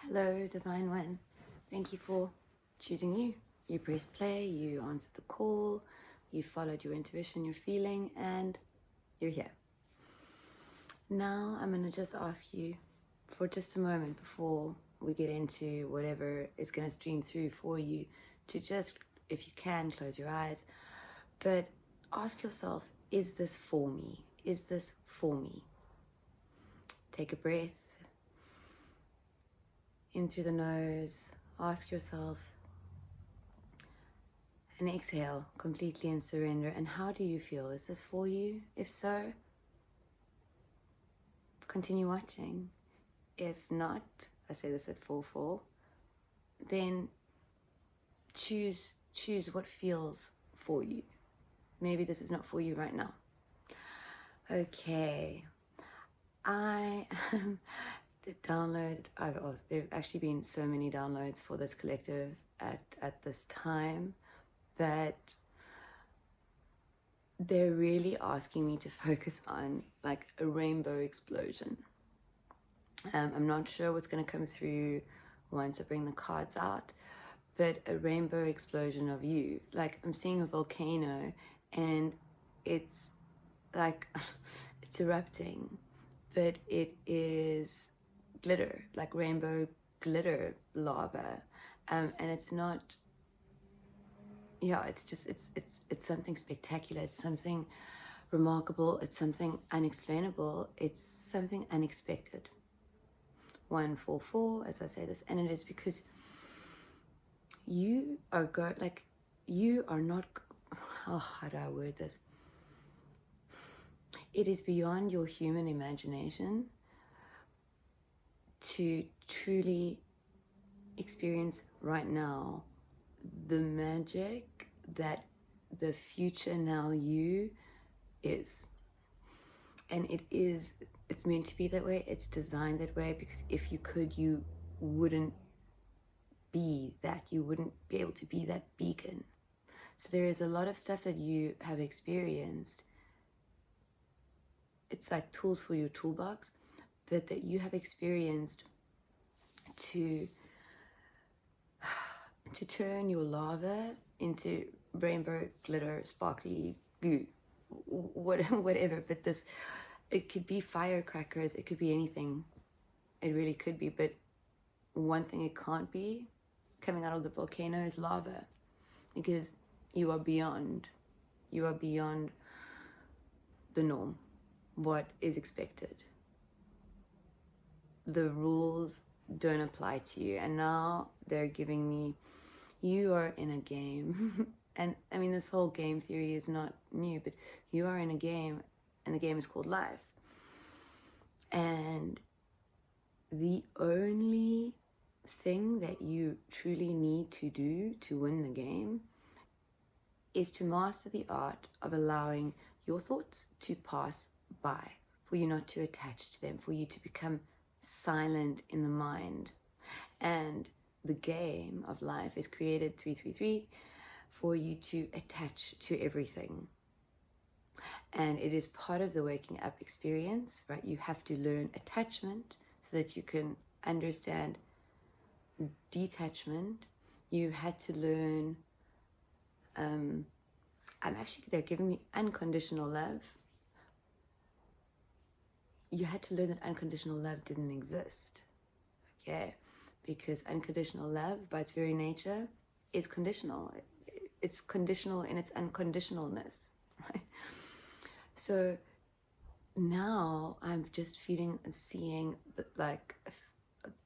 Hello, Divine One. Thank you for choosing you. You pressed play, you answered the call, you followed your intuition, your feeling, and you're here. Now I'm going to just ask you for just a moment before we get into whatever is going to stream through for you to just, if you can, close your eyes, but ask yourself, is this for me? Is this for me? Take a breath in through the nose, ask yourself, and exhale completely in surrender. And how do you feel? Is this for you? If so, continue watching. If not, I say this at 4-4, then choose what feels for you. Maybe this is not for you right now. Okay, the download, there've actually been so many downloads for this collective at this time, but they're really asking me to focus on like a rainbow explosion. I'm not sure what's going to come through once I bring the cards out, but a rainbow explosion of you. Like I'm seeing a volcano and it's like it's erupting, but it is glitter, like rainbow glitter lava, and it's not, it's just it's something spectacular, it's something remarkable, it's something unexplainable, it's something unexpected. 1-4-4, as I say this, and it is because you are you are not, how do I word this? It is beyond your human imagination to truly experience right now the magic that the future now you is. And it's meant to be that way, it's designed that way, because if you could, you wouldn't be that, you wouldn't be able to be that beacon. So there is a lot of stuff that you have experienced, it's like tools for your toolbox, but that you have experienced to turn your lava into rainbow glitter sparkly goo, whatever. But this, it could be firecrackers, it could be anything, it really could be. But one thing it can't be coming out of the volcano is lava, because you are beyond the norm, what is expected. The rules don't apply to you, and now they're giving me, you are in a game. And I mean, this whole game theory is not new, but you are in a game, and the game is called life. And the only thing that you truly need to do to win the game is to master the art of allowing your thoughts to pass by, for you not to attach to them, for you to become silent in the mind. And the game of life is created 333 for you to attach to everything. And it is part of the waking up experience, right? You have to learn attachment so that you can understand detachment. You had to learn, they're giving me unconditional love. You had to learn that unconditional love didn't exist, okay? Because unconditional love, by its very nature, is conditional. It's conditional in its unconditionalness, right? So now I'm just feeling and seeing like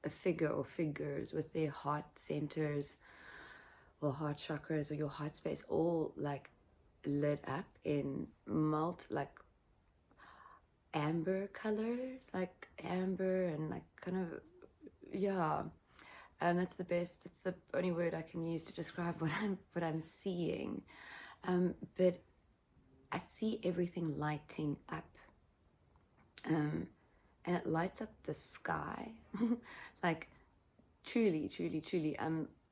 a figure or figures with their heart centers or heart chakras or your heart space all like lit up in like amber colors, like amber and like kind of, and that's the only word I can use to describe what I'm seeing. But I see everything lighting up, and it lights up the sky. Like truly.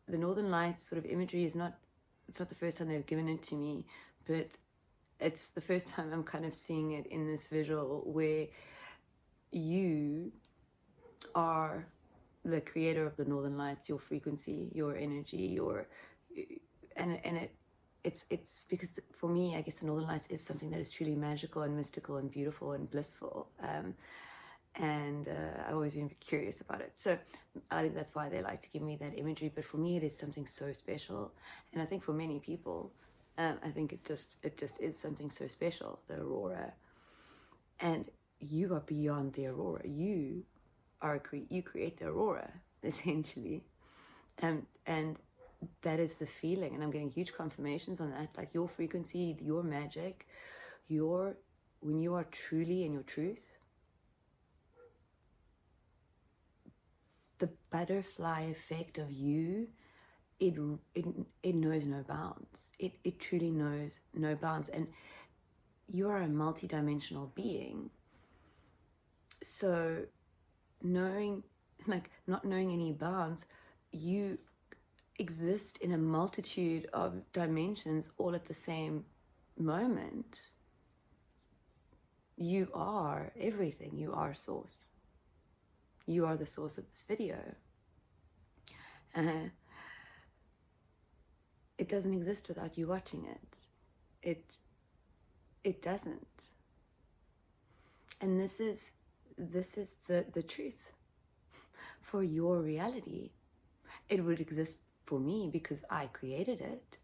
The Northern Lights sort of imagery it's not the first time they've given it to me, but it's the first time I'm kind of seeing it in this visual where you are the creator of the Northern Lights, your frequency, your energy, it's because for me, I guess the Northern Lights is something that is truly magical and mystical and beautiful and blissful. And I've always been curious about it. So I think that's why they like to give me that imagery. But for me, it is something so special. And I think for many people, I think it just is something so special, the aurora. And you are beyond the aurora. You create the aurora, essentially. And that is the feeling. And I'm getting huge confirmations on that. Like your frequency, your magic, when you are truly in your truth, the butterfly effect of you, it knows no bounds. It truly knows no bounds. And you are a multidimensional being. So not knowing any bounds, you exist in a multitude of dimensions all at the same moment. You are everything. You are source. You are the source of this video. It doesn't exist without you watching it. It doesn't. And this is the truth for your reality. It would exist for me because I created it.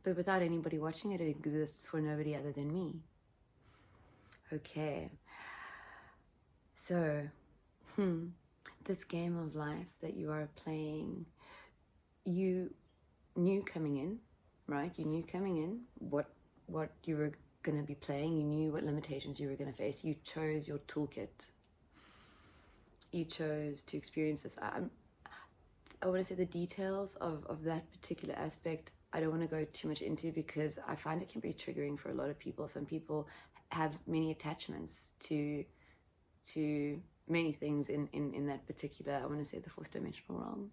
But without anybody watching it, it exists for nobody other than me. Okay. So, this game of life that you are playing, you knew coming in, right? You knew coming in what you were going to be playing. You knew what limitations you were going to face. You chose your toolkit. You chose to experience this. I want to say the details of that particular aspect, I don't want to go too much into because I find it can be triggering for a lot of people. Some people have many attachments to many things in that particular, I want to say, the fourth dimensional realm.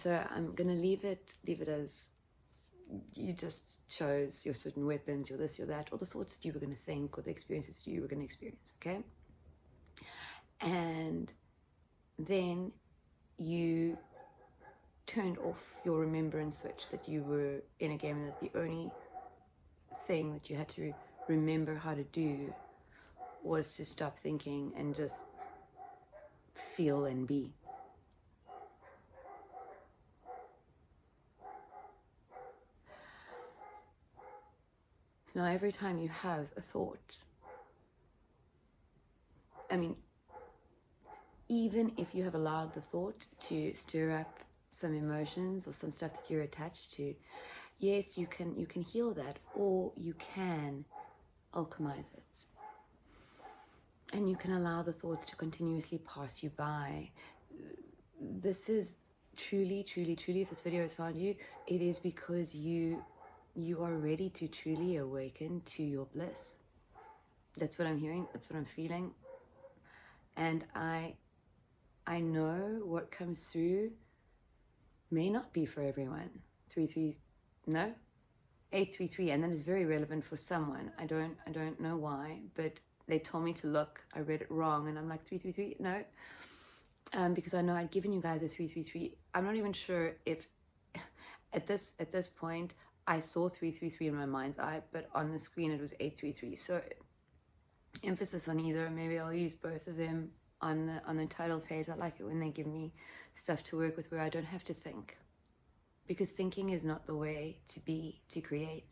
So I'm going to leave it as you just chose your certain weapons, your this, your that, or the thoughts that you were going to think, or the experiences you were going to experience, okay? And then you turned off your remembrance switch, that you were in a game and that the only thing that you had to remember how to do was to stop thinking and just feel and be. So now every time you have a thought, I mean, even if you have allowed the thought to stir up some emotions or some stuff that you're attached to, yes, you can heal that, or you can alchemize it. And you can allow the thoughts to continuously pass you by. This is truly, if this video has found you, it is because you are ready to truly awaken to your bliss. That's what I'm hearing, that's what I'm feeling. And I know what comes through may not be for everyone. 833, and that is very relevant for someone. I don't know why, but they told me to look. I read it wrong, and I'm like, 333, no. Because I know I'd given you guys a 333. I'm not even sure if at this point I saw 333 in my mind's eye, but on the screen it was 833. So emphasis on either. Maybe I'll use both of them on the title page. I like it when they give me stuff to work with where I don't have to think, because thinking is not the way to create.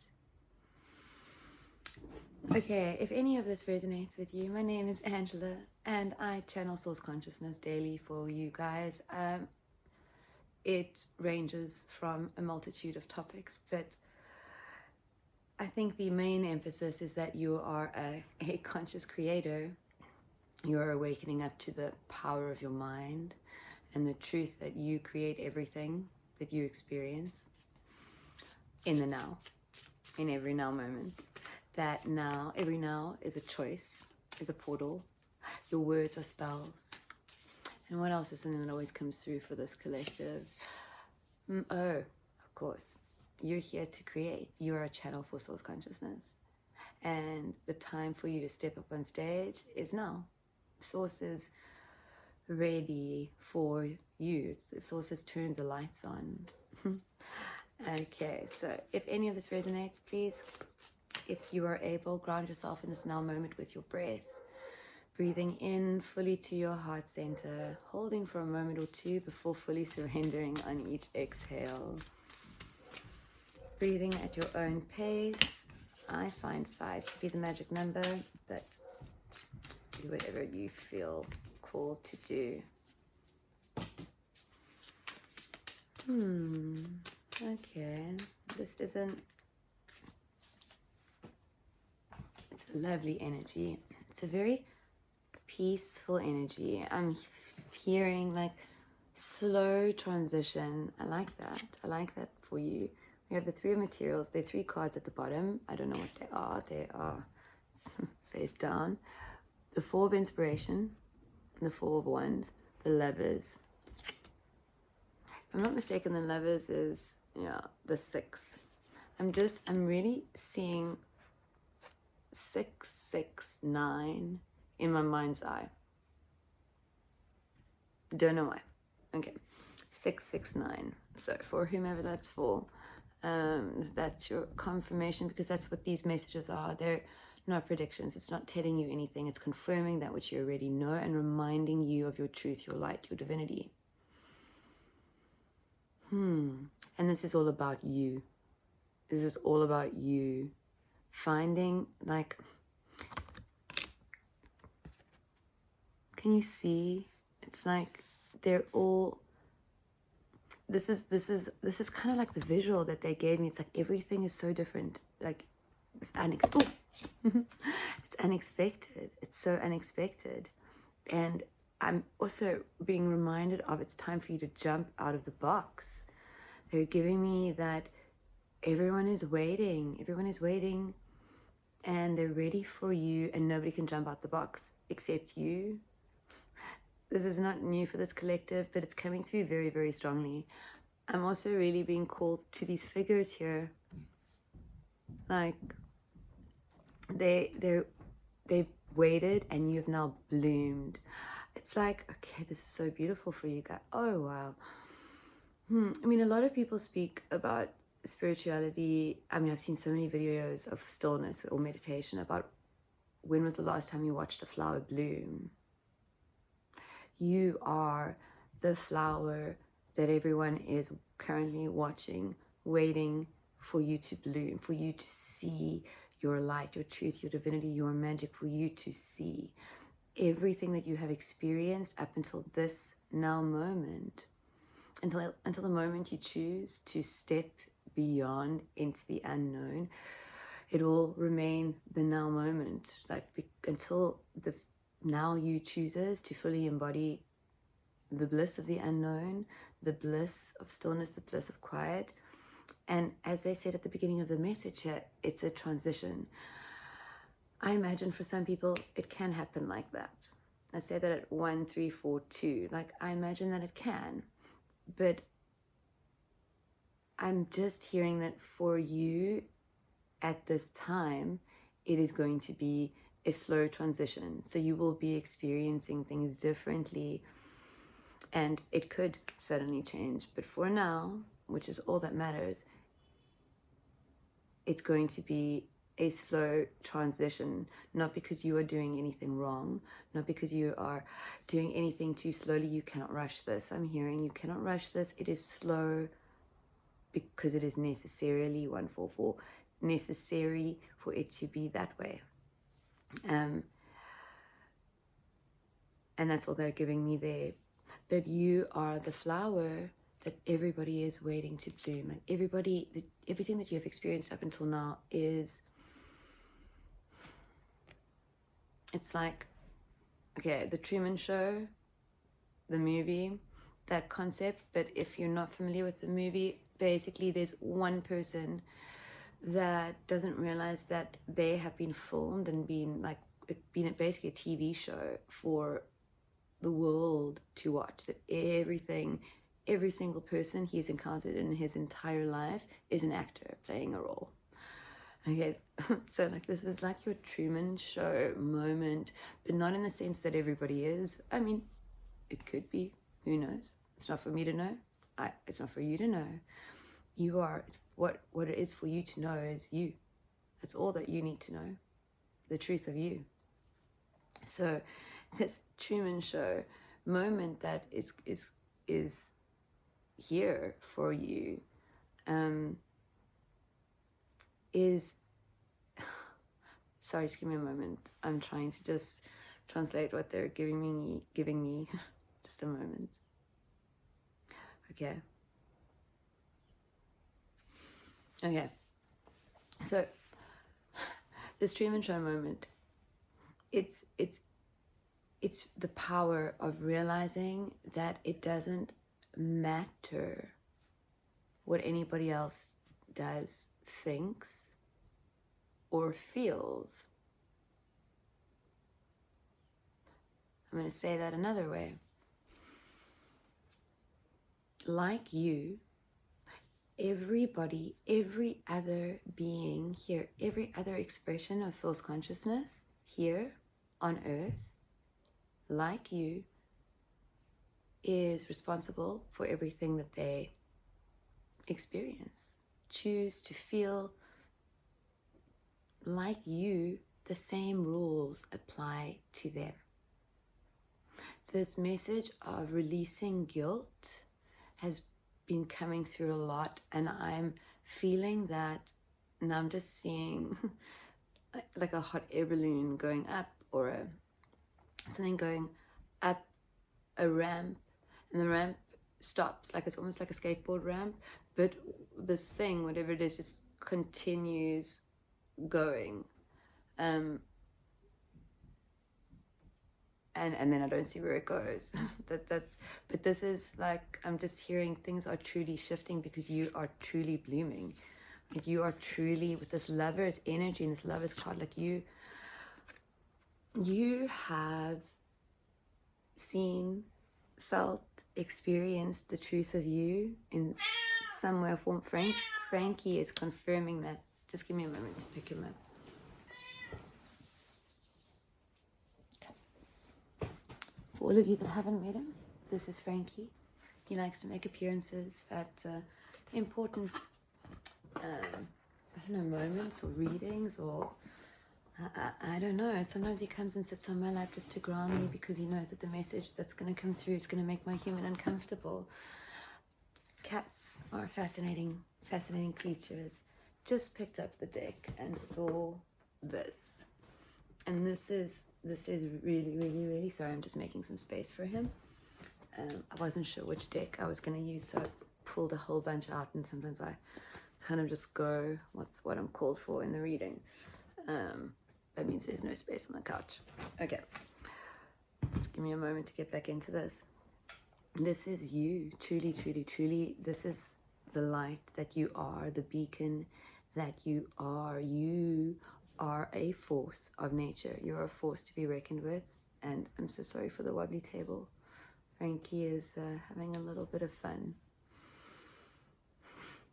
Okay, if any of this resonates with you, my name is Angela, and I channel source consciousness daily for you guys. It ranges from a multitude of topics, but I think the main emphasis is that you are a conscious creator. You are awakening up to the power of your mind and the truth that you create everything that you experience in the now, in every now moment. That now, every now is a choice, is a portal. Your words are spells. And what else is something that always comes through for this collective? Of course, you're here to create. You are a channel for source consciousness. And the time for you to step up on stage is now. Source is ready for you. It's also turned the lights on. Okay, so if any of this resonates, please, if you are able, ground yourself in this now moment with your breath. Breathing in fully to your heart center, holding for a moment or two before fully surrendering on each exhale. Breathing at your own pace. I find 5 to be the magic number, but do whatever you feel called to do. Okay, this isn't... It's a lovely energy. It's a very peaceful energy. I'm hearing like slow transition. I like that. I like that for you. We have the 3 of materials. There are 3 cards at the bottom. I don't know what they are. They are face down. The 4 of inspiration, the 4 of wands, the lovers. If I'm not mistaken, the lovers is, yeah, the 6. I'm really seeing 669 in my mind's eye. Don't know why. Okay, 669. So for whomever that's for, that's your confirmation, because that's what these messages are. They're not predictions. It's not telling you anything. It's confirming that which you already know and reminding you of your truth, your light, your divinity. And this is all about you. This is all about you finding, like, can you see? It's like they're all, this is kind of like the visual that they gave me. It's like everything is so different. Like it's unexpected. It's unexpected. It's so unexpected. And I'm also being reminded of it's time for you to jump out of the box. They're giving me that everyone is waiting. Everyone is waiting and they're ready for you, and nobody can jump out the box except you. This is not new for this collective, but it's coming through very, very strongly. I'm also really being called to these figures here. Like, they've waited and you have now bloomed. It's like, okay, this is so beautiful for you guys. Oh, wow. I mean, a lot of people speak about spirituality. I mean, I've seen so many videos of stillness or meditation about when was the last time you watched a flower bloom. You are the flower that everyone is currently watching, waiting for you to bloom, for you to see your light, your truth, your divinity, your magic, for you to see everything that you have experienced up until this now moment, until the moment you choose to step beyond into the unknown. It will remain the now moment, like until the now you chooses to fully embody the bliss of the unknown, the bliss of stillness, the bliss of quiet. And as they said at the beginning of the message here, it's a transition. I imagine for some people it can happen like that. I say that at 1, 3, 4, 2. Like, I imagine that it can, but I'm just hearing that for you at this time, it is going to be a slow transition. So you will be experiencing things differently, and it could suddenly change. But for now, which is all that matters, it's going to be a slow transition, not because you are doing anything wrong, not because you are doing anything too slowly. You cannot rush this. I'm hearing you cannot rush this. It is slow because it is necessarily 144, necessary for it to be that way. And that's all they're giving me there. That you are the flower that everybody is waiting to bloom. Like everything that you have experienced up until now is, it's like, okay, the Truman Show, the movie, that concept. But if you're not familiar with the movie, basically there's one person that doesn't realize that they have been filmed and been basically a TV show for the world to watch. That every single person he's encountered in his entire life is an actor playing a role. Okay, so like this is like your Truman Show moment, but not in the sense that everybody is. I mean, It could be. Who knows? It's not for me to know. It's not for you to know. You are. What it is for you to know is you. That's all that you need to know. The truth of you. So this Truman Show moment that is here for you is, sorry, just give me a moment. I'm trying to just translate what they're giving me. Just a moment. Okay. So this Truman Show moment, it's the power of realizing that it doesn't matter what anybody else does, thinks, or feels. I'm going to say that another way. Like you, everybody, every other being here, every other expression of source consciousness here on earth, like you, is responsible for everything that they experience. Choose to feel like you, the same rules apply to them. This message of releasing guilt has been coming through a lot, and I'm feeling that, and I'm just seeing like a hot air balloon going up, or something going up a ramp, and the ramp stops, like it's almost like a skateboard ramp, but this thing, whatever it is, just continues going, and then I don't see where it goes. But this is like, I'm just hearing things are truly shifting because you are truly blooming. Like you are truly, with this lover's energy and this lover's card, like you have seen, felt, experienced the truth of you in some way or form. Frankie is confirming that. Just give me a moment to pick him up. For all of you that haven't met him, this is Frankie. He likes to make appearances at important, moments or readings, or I don't know. Sometimes he comes and sits on my lap just to ground me because he knows that the message that's going to come through is going to make my human uncomfortable. Cats are fascinating creatures. Just picked up the deck and saw this. And this is really, really, really, sorry, I'm just making some space for him. I wasn't sure which deck I was going to use, so I pulled a whole bunch out, and sometimes I kind of just go with what I'm called for in the reading. That means there's no space on the couch. Okay, just give me a moment to get back into this. This is you, truly, truly, truly. This is the light that you are, the beacon that you are. You are a force of nature. You're a force to be reckoned with. And I'm so sorry for the wobbly table. Frankie is having a little bit of fun.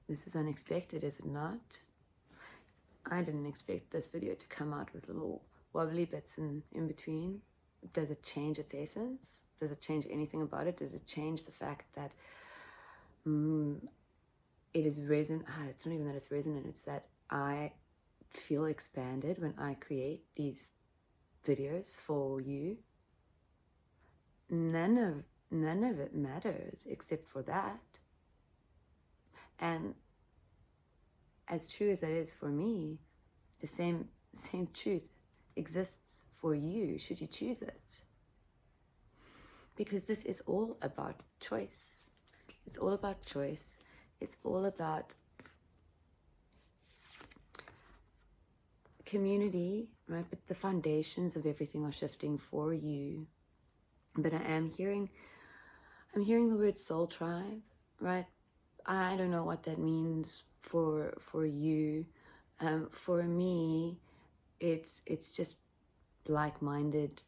This is unexpected, is it not? I didn't expect this video to come out with little wobbly bits in between. Does it change its essence? Does it change anything about it? Does it change the fact that it is resonant? It's not even that it's resonant, it's that I feel expanded when I create these videos for you. None of it matters except for that. And as true as that is for me, the same truth exists for you should you choose it. Because this is all about choice. It's all about choice. It's all about community, right? But the foundations of everything are shifting for you. But I'm hearing the word soul tribe, right? I don't know what that means for you. For me, it's just like-minded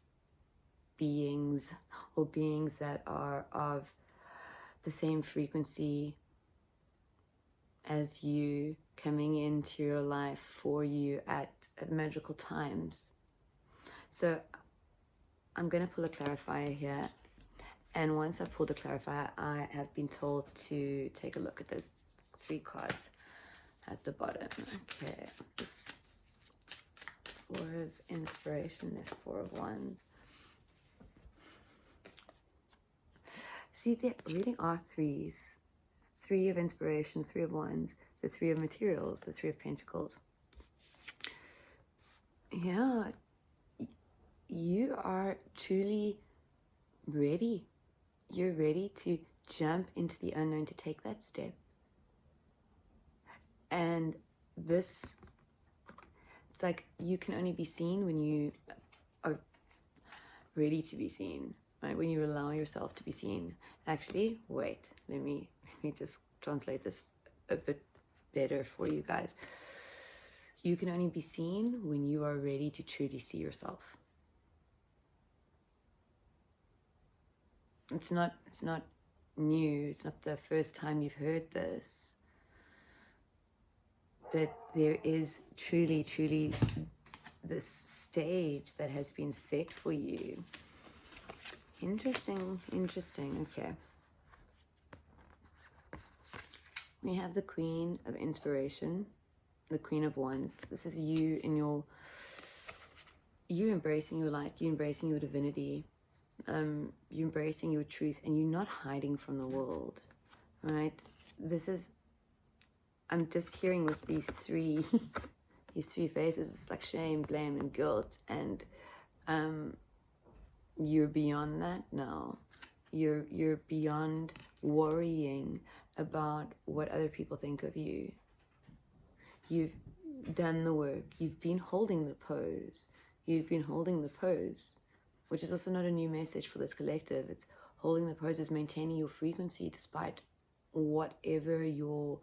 beings, or beings that are of the same frequency as you, coming into your life for you at magical times. So I'm going to pull a clarifier here, And once I pulled the clarifier, I have been told to take a look at those 3 cards at the bottom. Okay, this 4 of inspiration, there's 4 of wands. See, there really are 3s. 3 of inspiration, 3 of wands, the 3 of materials, the 3 of pentacles. Yeah, you are truly ready. You're ready to jump into the unknown, to take that step. And this, it's like you can only be seen when you are ready to be seen, right? When you allow yourself to be seen. Actually, wait, let me just translate this a bit better for you guys. You can only be seen when you are ready to truly see yourself. It's not new. It's not the first time you've heard this. But there is truly this stage that has been set for you. Interesting. Okay. We have the Queen of Inspiration, the Queen of Wands. This is you in you embracing your light, you embracing your divinity, you embracing your truth, and you're not hiding from the world, right? This is, I'm just hearing with these 3 these 3 faces, it's like shame, blame, and guilt, and you're beyond that now. You're beyond worrying about what other people think of you. You've done the work. You've been holding the pose. Which is also not a new message for this collective. It's holding the pose is maintaining your frequency despite whatever your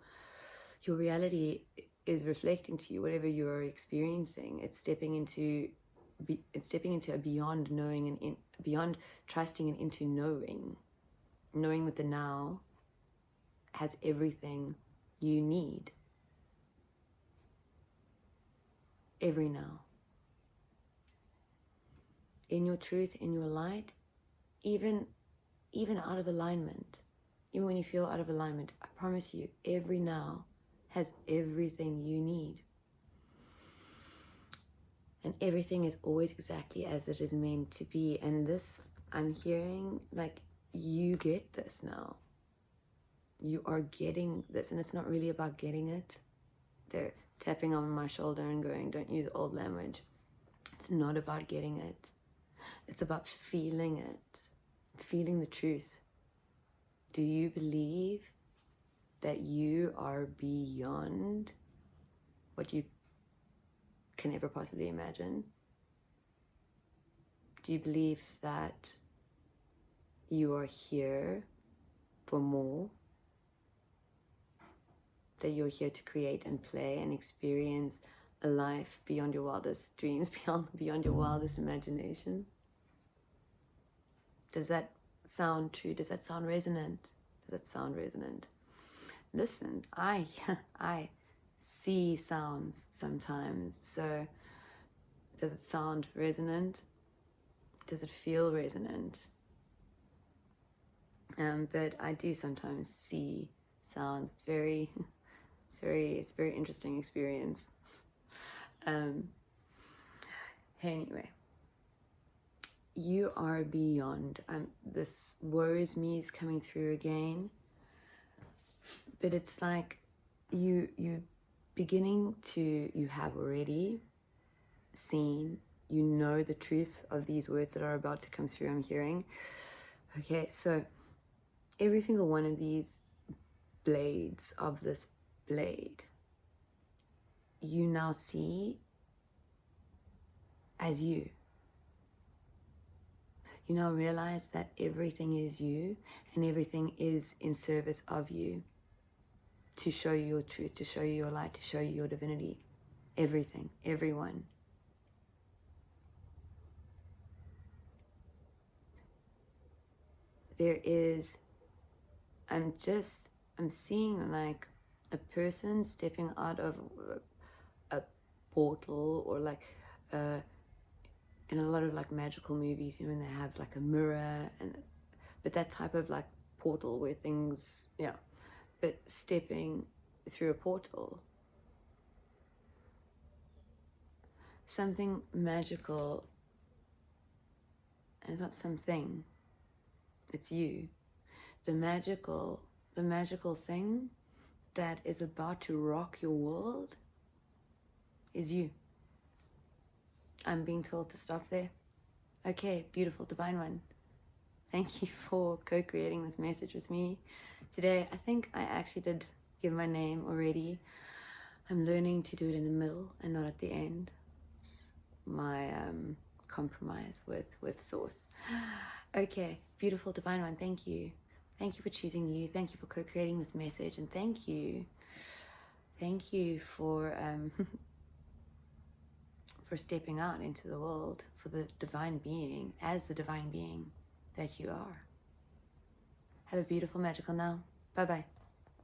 reality is reflecting to you, whatever you're experiencing. It's stepping into a beyond knowing and beyond trusting and into knowing that the now has everything you need. Every now. In your truth, in your light, even out of alignment, even when you feel out of alignment, I promise you, every now has everything you need. And everything is always exactly as it is meant to be. And this, I'm hearing, like, you get this now. You are getting this, and it's not really about getting it. They're tapping on my shoulder and going, don't use old language. It's not about getting it. It's about feeling it, feeling the truth. Do you believe that you are beyond what you can ever possibly imagine? Do you believe that you are here for more? That you're here to create and play and experience a life beyond your wildest dreams, beyond your wildest imagination? Does that sound true? Does that sound resonant? Listen, I see sounds sometimes. So does it sound resonant? Does it feel resonant? But I do sometimes see sounds. It's very interesting experience. Anyway, you are beyond. This worries me is coming through again, but it's like you have already seen. You know the truth of these words that are about to come through. I'm hearing. Okay, so every single one of these blades of this blade, you now see as you. You now realize that everything is you and everything is in service of you to show you your truth, to show you your light, to show you your divinity. Everything, everyone. There is, I'm seeing like a person stepping out of a portal, or like in a lot of like magical movies, you know, when they have like a mirror and but that type of like portal where things, yeah, but stepping through a portal, something magical, and it's not something, it's you. The magical thing that is about to rock your world is you. I'm being told to stop there. Okay, beautiful divine one. Thank you for co-creating this message with me today. I think I actually did give my name already. I'm learning to do it in the middle and not at the end. It's my compromise with source. Okay, beautiful divine one. Thank you. Thank you for choosing you. Thank you for co-creating this message, and thank you for for stepping out into the world for the divine being, as the divine being that you are. Have a beautiful, magical now. Bye-bye.